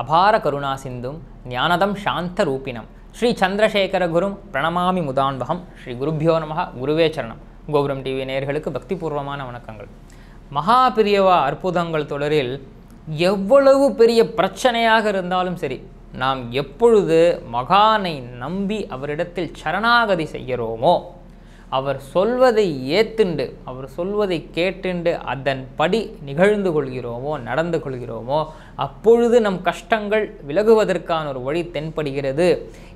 அபார கருணா சிந்தும் ஞானதம் சாந்த ரூபினம் ஸ்ரீ சந்திரசேகர குரும் பிரணமாமி முதான்பகம். ஸ்ரீ குருபியோ நமஹ. குருவே சரணம். கோபுரம் டிவி நேயர்களுக்கு பக்திபூர்வமான வணக்கங்கள். மகாபிரியவா அற்புதங்கள் தொடரில் எவ்வளவு பெரிய பிரச்சனையாக இருந்தாலும் சரி, நாம் எப்பொழுது மகானை நம்பி அவரிடத்தில் சரணாகதி செய்கிறோமோ, அவர் சொல்வதை ஏத்துண்டு, அவர் சொல்வதை கேட்டுண்டு அதன்படி நிகழ்ந்து கொள்கிறோமோ, நடந்து கொள்கிறோமோ, அப்பொழுது நம் கஷ்டங்கள் விலகுவதற்கான ஒரு வழி தென்படுகிறது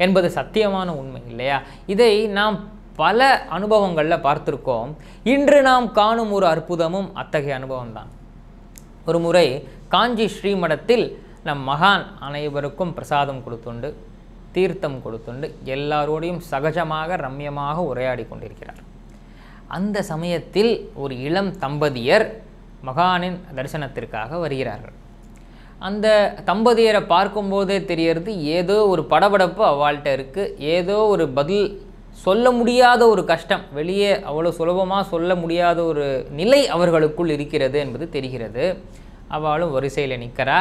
என்பது சத்தியமான உண்மை இல்லையா? இதை நாம் பல அனுபவங்களில் பார்த்துருக்கோம். இன்று நாம் காணும் ஒரு அற்புதமும் அத்தகைய அனுபவம்தான். ஒரு முறை காஞ்சி ஸ்ரீமடத்தில் நம் மகான் அனைவருக்கும் பிரசாதம் கொடுத்துண்டு, தீர்த்தம் கொடுத்துண்டு, எல்லாரோடையும் சகஜமாக ரம்யமாக உரையாடி கொண்டிருக்கிறார். அந்த சமயத்தில் ஒரு இளம் தம்பதியர் மகானின் தரிசனத்திற்காக வருகிறார்கள். அந்த தம்பதியரை பார்க்கும்போதே தெரியறது, ஏதோ ஒரு படபடப்பு அவள்கிட்ட இருக்குது, ஏதோ ஒரு பதில் சொல்ல முடியாத ஒரு கஷ்டம், வெளியே அவ்வளோ சுலபமாக சொல்ல முடியாத ஒரு நிலை அவர்களுக்குள் இருக்கிறது என்பது தெரிகிறது. அவளும் வரிசையில் நிற்கிறா.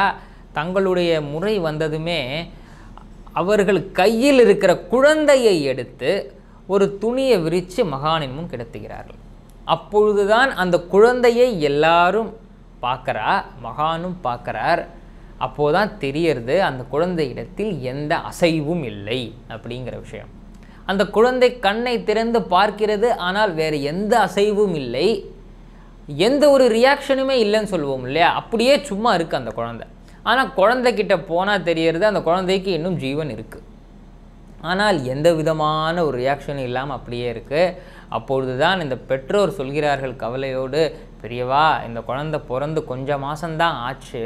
தங்களுடைய முறை வந்ததுமே அவர்கள் கையில் இருக்கிற குழந்தையை எடுத்து ஒரு துணியை விரித்து மகானின் முன் கிடத்துகிறார்கள். அப்பொழுதுதான் அந்த குழந்தையை எல்லாரும் பார்க்குறா, மகானும் பார்க்குறார். அப்போதான் தெரியறது அந்த குழந்தை இடத்தில் எந்த அசைவும் இல்லை அப்படிங்கிற விஷயம். அந்த குழந்தை கண்ணை திறந்து பார்க்கிறது, ஆனால் வேறு எந்த அசைவும் இல்லை, எந்த ஒரு ரியாக்ஷனுமே இல்லைன்னு சொல்லுவோம் இல்லையா? அப்படியே சும்மா இருக்குது அந்த குழந்தை. ஆனால் குழந்தைகிட்ட போனால் தெரியறது அந்த குழந்தைக்கு இன்னும் ஜீவன் இருக்குது, ஆனால் எந்த விதமான ஒரு ரியாக்ஷனும் இல்லாமல் அப்படியே இருக்குது. அப்பொழுது தான் இந்த பெற்றோர் சொல்கிறார்கள் கவலையோடு, பெரியவா, இந்த குழந்தை பிறந்து கொஞ்சம் மாதம்தான் ஆச்சு,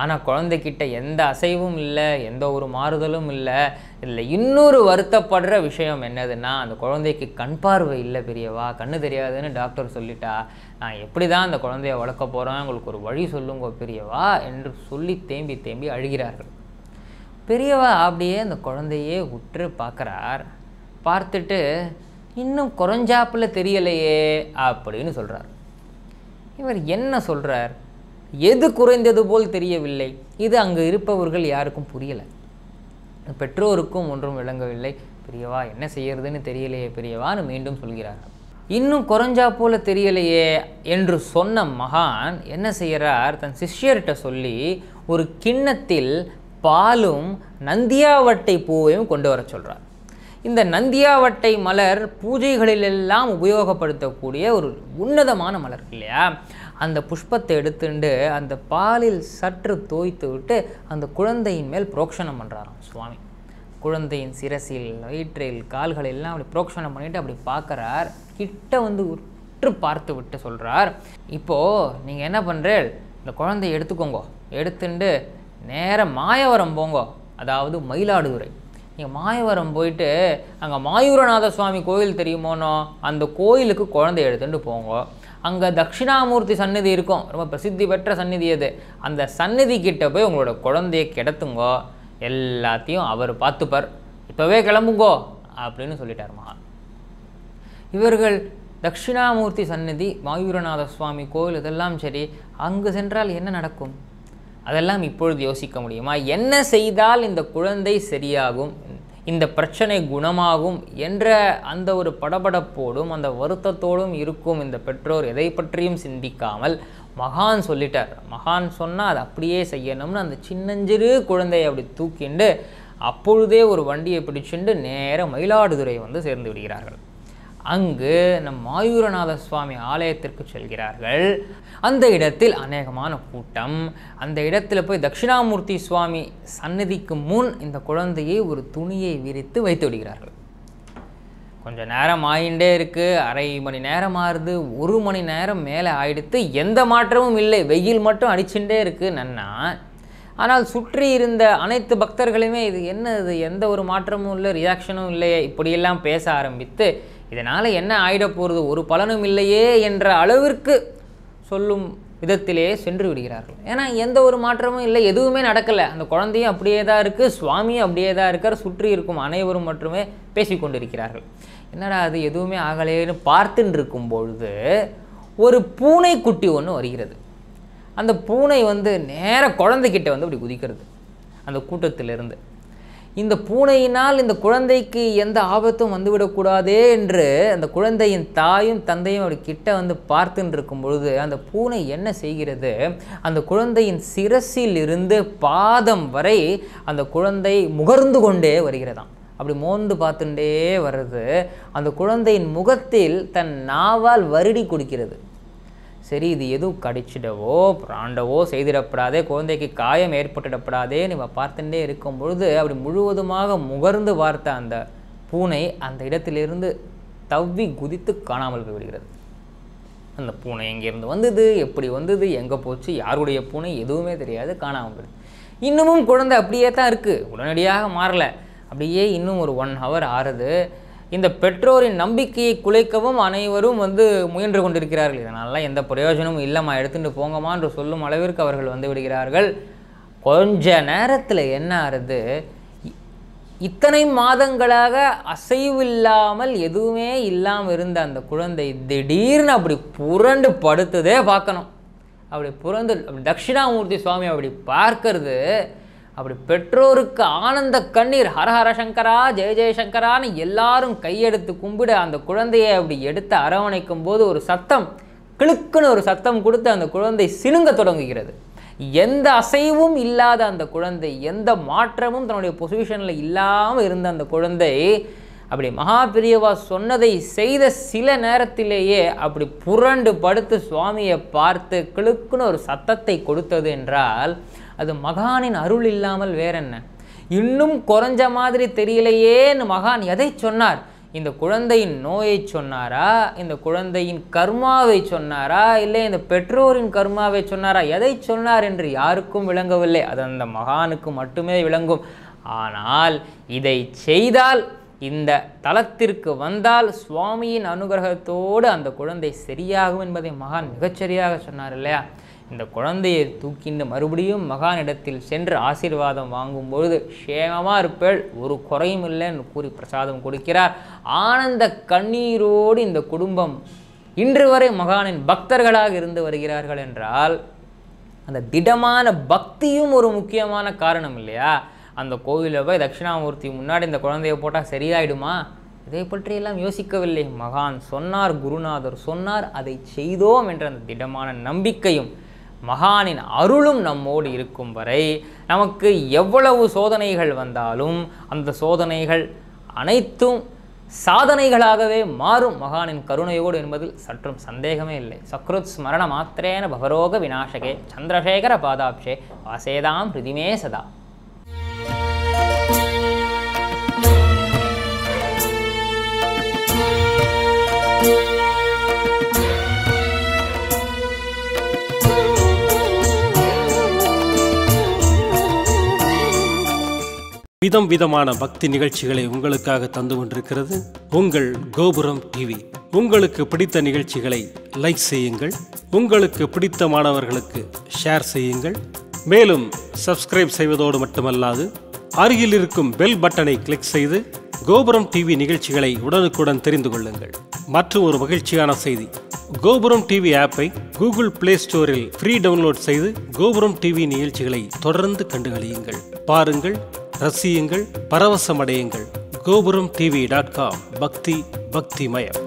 ஆனால் குழந்தைகிட்ட எந்த அசைவும் இல்லை, எந்த ஒரு மாறுதலும் இல்லை. இதில் இன்னொரு வருத்தப்படுற விஷயம் என்னதுன்னா, அந்த குழந்தைக்கு கண் பார்வை இல்லை பெரியவா, கண்ணு தெரியாதுன்னு டாக்டர் சொல்லிட்டா. நான் எப்படி தான் அந்த குழந்தைய வளர்க்க போகிறேன், உங்களுக்கு ஒரு வழி சொல்லுங்க பெரியவா என்று சொல்லி தேம்பி தேம்பி அழுகிறார்கள். பெரியவா அப்படியே அந்த குழந்தையே உற்று பார்க்குறார். பார்த்துட்டு, இன்னும் குறைஞ்சாப்பில் தெரியலையே அப்படின்னு சொல்கிறார். இவர் என்ன சொல்கிறார்? எது குறைந்தது போல் தெரியவில்லை. இது அங்கே இருப்பவர்கள் யாருக்கும் புரியலை, பெற்றோருக்கும் ஒன்றும் விளங்கவில்லை. பெரியவா, என்ன செய்யறதுன்னு தெரியலையே பெரியவான்னு மீண்டும் சொல்கிறார்கள். இன்னும் குறைஞ்சா போல தெரியலையே என்று சொன்ன மகான் என்ன செய்கிறார்? தன் சிஷ்யர்கிட்ட சொல்லி ஒரு கிண்ணத்தில் பாலும் நந்தியாவட்டை பூவையும் கொண்டு வர சொல்கிறார். இந்த நந்தியாவட்டை மலர் பூஜைகளிலெல்லாம் உபயோகப்படுத்தக்கூடிய ஒரு உன்னதமான மலர் இல்லையா? அந்த புஷ்பத்தை எடுத்துட்டு அந்த பாலில் சற்று தோய்த்து விட்டு அந்த குழந்தையின் மேல் புரோக்ஷனம் பண்ணுறாராம் சுவாமி. குழந்தையின் சிரசில், வயிற்றில், கால்கள் எல்லாம் அப்படி புரோக்ஷனம் பண்ணிவிட்டு அப்படி பார்க்குறார். கிட்ட வந்து உற்று பார்த்து விட்டு சொல்கிறார், இப்போது நீங்கள் என்ன பண்ணுறீள், இந்த குழந்தைய எடுத்துக்கோங்க, எடுத்துட்டு நேராக மாயவரம் போங்க, அதாவது மயிலாடுதுறை. நீங்கள் மாயவரம் போயிட்டு அங்கே மாயூரநாத சுவாமி கோயில் தெரியுமோனோ, அந்த கோயிலுக்கு குழந்தைய எடுத்துகிட்டு போங்க. அங்கே தட்சிணாமூர்த்தி சந்நிதி இருக்கும், ரொம்ப பிரசித்தி பெற்ற சந்நிதி அது. அந்த சந்நிதி கிட்ட போய் உங்களோட குழந்தைய கிடத்துங்கோ, எல்லாத்தையும் அவர் பார்த்துப்பார், இப்போவே கிளம்புங்கோ அப்படின்னு சொல்லிட்டார் மகான். இவர்கள் தட்சிணாமூர்த்தி சந்நிதி, மாயூரநாத சுவாமி கோயில், இதெல்லாம் சரி, அங்கு சென்றால் என்ன நடக்கும், அதெல்லாம் இப்பொழுது யோசிக்க முடியுமா? என்ன செய்தால் இந்த குழந்தை சரியாகும், இந்த பிரச்சனை குணமாகும் என்ற அந்த ஒரு படபடப்போடும் அந்த வருத்தத்தோடும் இருக்கும் இந்த பெற்றோர் எதை பற்றியும் சிந்திக்காமல் மகான் சொல்லிட்டார். மகான் சொன்னால் அது அப்படியே செய்யணும்னு அந்த சின்னஞ்சிறு குழந்தையை அப்படி தூக்கிண்டு அப்பொழுதே ஒரு வண்டியை பிடிச்சுண்டு நேர மயிலாடுதுறை வந்து சேர்ந்து விடுகிறார்கள். அங்கு நம் மாயூரநாத சுவாமி ஆலயத்திற்கு செல்கிறார்கள். அந்த இடத்தில் அநேகமான கூட்டம். அந்த இடத்துல போய் தட்சிணாமூர்த்தி சுவாமி சந்நிதிக்கு முன் இந்த குழந்தையை ஒரு துணியை விரித்து வைத்து விடுகிறார்கள். கொஞ்சம் நேரம் ஆகிண்டே இருக்குது, அரை மணி நேரம் ஆறுது, 1 மணி நேரம் மேலே ஆயிடுத்து, எந்த மாற்றமும் இல்லை, வெயில் மட்டும் அடிச்சுட்டே இருக்குது நன்னா. ஆனால் சுற்றி இருந்த அனைத்து பக்தர்களுமே இது என்ன, இது எந்த ஒரு மாற்றமும் இல்லை, ரியாக்ஷனும் இல்லையே, இப்படியெல்லாம் பேச ஆரம்பித்து இதனால் என்ன ஆயிட போகிறது, ஒரு பலனும் இல்லையே என்ற அளவிற்கு சொல்லும் விதத்திலே சென்று விடுகிறார்கள். ஏன்னா எந்த ஒரு மாற்றமும் இல்லை, எதுவுமே நடக்கலை, அந்த குழந்தையும் அப்படியே தான் இருக்குது, சுவாமியும் அப்படியே தான் இருக்கார், சுற்றி இருக்கும் அனைவரும் மட்டுமே பேசிக்கொண்டிருக்கிறார்கள். என்னடா அது எதுவுமே ஆகலைன்னு பார்த்துட்டு இருக்கும் பொழுது ஒரு பூனைக்குட்டி ஒன்று வருகிறது. அந்த பூனை வந்து நேராக குழந்தைகிட்ட வந்து அப்படி குதிக்கிறது. அந்த கூட்டத்திலிருந்து. இந்த பூனையினால் இந்த குழந்தைக்கு எந்த ஆபத்தும் வந்துவிடக்கூடாதே என்று அந்த குழந்தையின் தாயும் தந்தையும் அவர் கிட்ட வந்து பார்த்துன்னு இருக்கும் பொழுது அந்த பூனை என்ன செய்கிறது, அந்த குழந்தையின் சிரசில் இருந்து பாதம் வரை அந்த குழந்தை முகர்ந்து கொண்டே வருகிறதாம். அப்படி மோந்து பார்த்துட்டே வர்றது. அந்த குழந்தையின் முகத்தில் தன் நாவால் வருடி கொடுக்கிறது. சரி, இது எதுவும் கடிச்சிடவோ பிராண்டவோ செய்திடப்படாதே, குழந்தைக்கு காயம் ஏற்பட்டுடப்படாதே நம்ம பார்த்துட்டே இருக்கும் பொழுது அப்படி முழுவதுமாக முகர்ந்து பார்த்த அந்த பூனை அந்த இடத்திலிருந்து தவ்வி குதித்து காணாமல் போய்விடுகிறது. அந்த பூனை எங்கேருந்து வந்தது, எப்படி வந்தது, எங்கே போச்சு, யாருடைய பூனை எதுவுமே தெரியாது, காணாமல் போயிடுது. இன்னமும் குழந்தை அப்படியே தான் இருக்குது, உடனடியாக மாறலை. அப்படியே இன்னும் ஒரு 1 hour ஆறுது. இந்த பெற்றோரின் நம்பிக்கையை குலைக்கவும் அனைவரும் வந்து முயன்று கொண்டிருக்கிறார்கள். இதனால எந்த பிரயோஜனமும் இல்லைம்மா, எடுத்துகிட்டு போங்கம்மா என்று சொல்லும் அளவிற்கு அவர்கள் வந்து விடுகிறார்கள். கொஞ்ச நேரத்தில் என்ன ஆறுது, இத்தனை மாதங்களாக அசைவில்லாமல் எதுவுமே இல்லாமல் இருந்த அந்த குழந்தை திடீர்னு அப்படி புரண்டு படுத்ததே பார்க்கணும். அப்படி புரண்டு தட்சிணாமூர்த்தி சுவாமி அப்படி பார்க்கறது, அப்படி பெற்றோருக்கு ஆனந்த கண்ணீர். ஹரஹர சங்கரா ஜெய ஜெயசங்கரான்னு எல்லாரும் கையெடுத்து கும்பிட அந்த குழந்தையை அப்படி எடுத்து அரவணைக்கும் போது ஒரு சத்தம், கிளுக்குன்னு ஒரு சத்தம் கொடுத்து அந்த குழந்தை சினுங்க தொடங்குகிறது. எந்த அசைவும் இல்லாத அந்த குழந்தை, எந்த மாற்றமும் தன்னுடைய பொசிஷனில் இல்லாமல் இருந்த அந்த குழந்தை அப்படி மகாபிரியவா சொன்னதை செய்த சில நேரத்திலேயே அப்படி புரண்டு படுத்து சுவாமியை பார்த்து கிளுக்குன்னு ஒரு சத்தத்தை கொடுத்தது என்றால் அது மகானின் அருள் இல்லாமல் வேறென்ன? இன்னும் குறைஞ்ச மாதிரி தெரியலையேன்னு மகான் எதை சொன்னார்? இந்த குழந்தையின் நோயை சொன்னாரா, இந்த குழந்தையின் கர்மாவை சொன்னாரா, இல்லை இந்த பெற்றோரின் கர்மாவை சொன்னாரா? எதை சொன்னார் என்று யாருக்கும் விளங்கவில்லை. அது அந்த மகானுக்கு மட்டுமே விளங்கும். ஆனால் இதை செய்தால், இந்த தலத்திற்கு வந்தால் சுவாமியின் அனுகிரகத்தோடு அந்த குழந்தை சரியாகும் என்பதை மகான் மிகச்சரியாக சொன்னார் இல்லையா? இந்த குழந்தையை தூக்கிண்டு மறுபடியும் மகானிடத்தில் சென்று ஆசீர்வாதம் வாங்கும்பொழுது க்ஷேமமாக இருப்பேள், ஒரு குறையும் இல்லைன்னு கூறி பிரசாதம் கொடுக்கிறார். ஆனந்த கண்ணீரோடு இந்த குடும்பம் இன்று வரை மகானின் பக்தர்களாக இருந்து வருகிறார்கள் என்றால் அந்த திடமான பக்தியும் ஒரு முக்கியமான காரணம் இல்லையா? அந்த கோவிலில் போய் தட்சிணாமூர்த்தி முன்னாடி இந்த குழந்தையை போட்டால் சரியாயிடுமா? இதை பற்றியெல்லாம் யோசிக்கவில்லை. மகான் சொன்னார், குருநாதர் சொன்னார், அதை செய்தோம் என்ற அந்த திடமான நம்பிக்கையும் மகானின் அருளும் நம்மோடு இருக்கும் வரை நமக்கு எவ்வளவு சோதனைகள் வந்தாலும் அந்த சோதனைகள் அனைத்தும் சாதனைகளாகவே மாறும் மகானின் கருணையோடு என்பதில் சற்றும் சந்தேகமே இல்லை. சக்ருத் ஸ்மரண மாத்திரேன பவரோக விநாசகே சந்திரசேகர பாதாப்ஷே வாசேதாம் ஹிருதிமே சதா. விதம் விதமான பக்தி நிகழ்ச்சிகளை உங்களுக்காக தந்து கொண்டிருக்கிறது உங்கள் கோபுரம் டிவி. உங்களுக்கு பிடித்த நிகழ்ச்சிகளை லைக் செய்யுங்கள், உங்களுக்கு பிடித்த மாணவர்களுக்கு ஷேர் செய்யுங்கள். மேலும் சப்ஸ்கிரைப் செய்வதோடு மட்டுமல்லாது அருகில் இருக்கும் பெல் பட்டனை கிளிக் செய்து கோபுரம் டிவி நிகழ்ச்சிகளை உடனுக்குடன் தெரிந்து கொள்ளுங்கள். மற்றும் ஒரு மகிழ்ச்சியான செய்தி, கோபுரம் டிவி ஆப்பை கூகுள் பிளே ஸ்டோரில் ஃப்ரீ டவுன்லோட் செய்து கோபுரம் டிவி நிகழ்ச்சிகளை தொடர்ந்து கண்டுகளியுங்கள். பாருங்கள், ரசியுங்கள், பரவசமடையுங்கள். gopuramtv.com பக்தி பக்திமயம்.